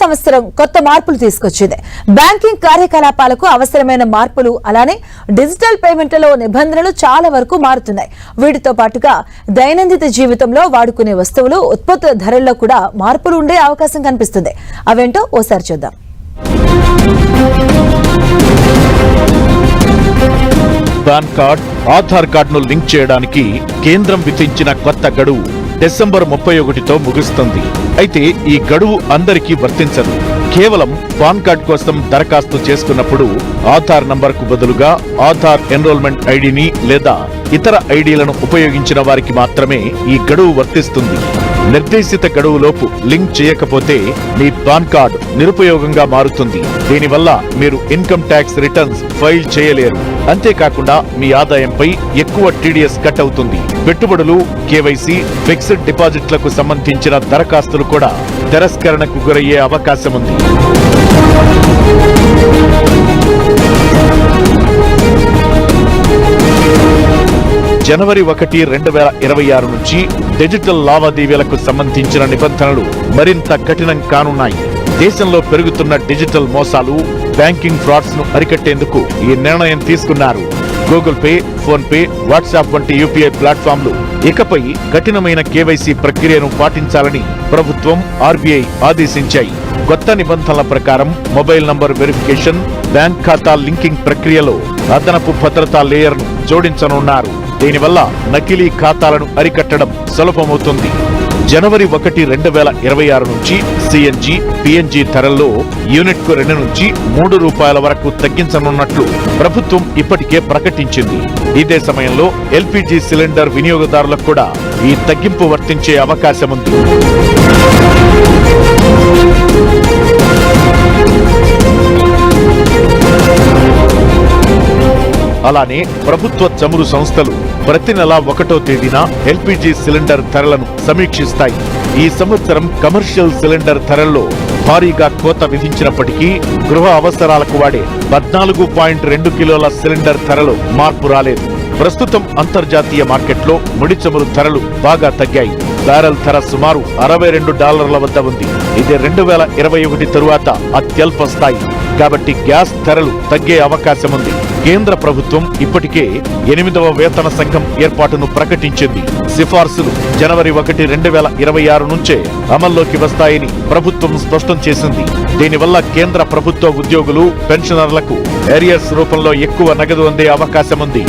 సంవత్సరం కొత్త మార్పులు తీసుకొచ్చింది. బ్యాంకింగ్ కార్యకలాపాలకు అవసరమైన మార్పులు, అలానే డిజిటల్ పేమెంట్లలో నిబంధనలు చాలా వరకు మారుతున్నాయి. వీటితో పాటుగా దైనందిన జీవితంలో వాడుకునే వస్తువులు, ఉత్పత్తుల ధరల్లో కూడా మార్పులు ఉండే అవకాశం కనిపిస్తుంది. అవేంటో ఓసారి చూద్దాం. పాన్ కార్డ్, ఆధార్ కార్డును లింక్ చేయడానికి కేంద్రం విధించిన కొత్త గడువు డిసెంబర్ 31తో ముగుస్తుంది. అయితే ఈ గడువు అందరికీ వర్తించదు. కేవలం పాన్ కార్డ్ కోసం దరఖాస్తు చేసుకున్నప్పుడు ఆధార్ నంబర్కు బదులుగా ఆధార్ ఎన్రోల్మెంట్ ఐడిని లేదా ఇతర ఐడీలను ఉపయోగించిన వారికి మాత్రమే ఈ గడువు వర్తిస్తుంది. నిర్దేశిత గడువులోపు లింక్ చేయకపోతే మీ పాన్ కార్డ్ నిరుపయోగంగా మారుతుంది. దీనివల్ల మీరు ఇన్కమ్ ట్యాక్స్ రిటర్న్స్ ఫైల్ చేయలేరు. అంతేకాకుండా మీ ఆదాయంపై ఎక్కువ టీడీఎస్ కట్ అవుతుంది. పెట్టుబడులు, కేవైసీ, ఫిక్స్డ్ డిపాజిట్లకు సంబంధించిన దరఖాస్తులు కూడా తిరస్కరణకు గురయ్యే అవకాశం ఉంది. జనవరి 1, 2026 నుంచి డిజిటల్ లావాదేవీలకు సంబంధించిన నిబంధనలు మరింత కఠినం కానున్నాయి. దేశంలో పెరుగుతున్న డిజిటల్ మోసాలు, బ్యాంకింగ్ ఫ్రాడ్స్ ను అరికట్టేందుకు ఈ నిర్ణయం తీసుకున్నారు. Google pay, phone pay, WhatsApp వంటి యూపీఐ ప్లాట్ఫామ్లు ఇకపై కఠినమైన కేవైసీ ప్రక్రియను పాటించాలని ప్రభుత్వం, ఆర్బీఐ ఆదేశించాయి. కొత్త నిబంధనల ప్రకారం మొబైల్ నంబర్ వెరిఫికేషన్, బ్యాంక్ ఖాతా లింకింగ్ ప్రక్రియలో అదనపు భద్రతా లేయర్ను జోడించనున్నారు. దీనివల్ల నకిలీ ఖాతాలను అరికట్టడం సులభమవుతుంది. జనవరి 1, 2026 నుంచి సిఎన్జి, పిఎన్జి ధరల్లో యూనిట్కు 2 నుంచి 3 రూపాయల వరకు తగ్గించనున్నట్లు ప్రభుత్వం ఇప్పటికే ప్రకటించింది. ఇదే సమయంలో ఎల్పీజీ సిలిండర్ వినియోగదారులకు కూడా ఈ తగ్గింపు వర్తించే అవకాశం ఉంది. అలానే ప్రభుత్వ చమురు సంస్థలు ప్రతి నెల 1వ తేదీన ఎల్పీజీ సిలిండర్ ధరలను సమీక్షిస్తాయి. ఈ సంవత్సరం కమర్షియల్ సిలిండర్ ధరల్లో భారీగా కోత విధించినప్పటికీ గృహ అవసరాలకు వాడే 14.2 కిలోల సిలిండర్ ధరలో మార్పు రాలేదు. ప్రస్తుతం అంతర్జాతీయ మార్కెట్లో ముడి చమురు ధరలు బాగా తగ్గాయి. బ్యారెల్ ధర సుమారు $62 వద్ద ఉంది. ఇది 2021 తరువాత అత్యల్ప స్థాయి. కాబట్టి గ్యాస్ ధరలు తగ్గే అవకాశం ఉంది. కేంద్ర ప్రభుత్వం ఇప్పటికే 8వ వేతన సంఘం ఏర్పాటును ప్రకటించింది. సిఫార్సులు జనవరి 1, 2026 నుంచే అమల్లోకి వస్తాయని ప్రభుత్వం స్పష్టం చేసింది. దీనివల్ల కేంద్ర ప్రభుత్వ ఉద్యోగులు, పెన్షనర్లకు ఏరియర్స్ రూపంలో ఎక్కువ నగదు అందే అవకాశం ఉంది.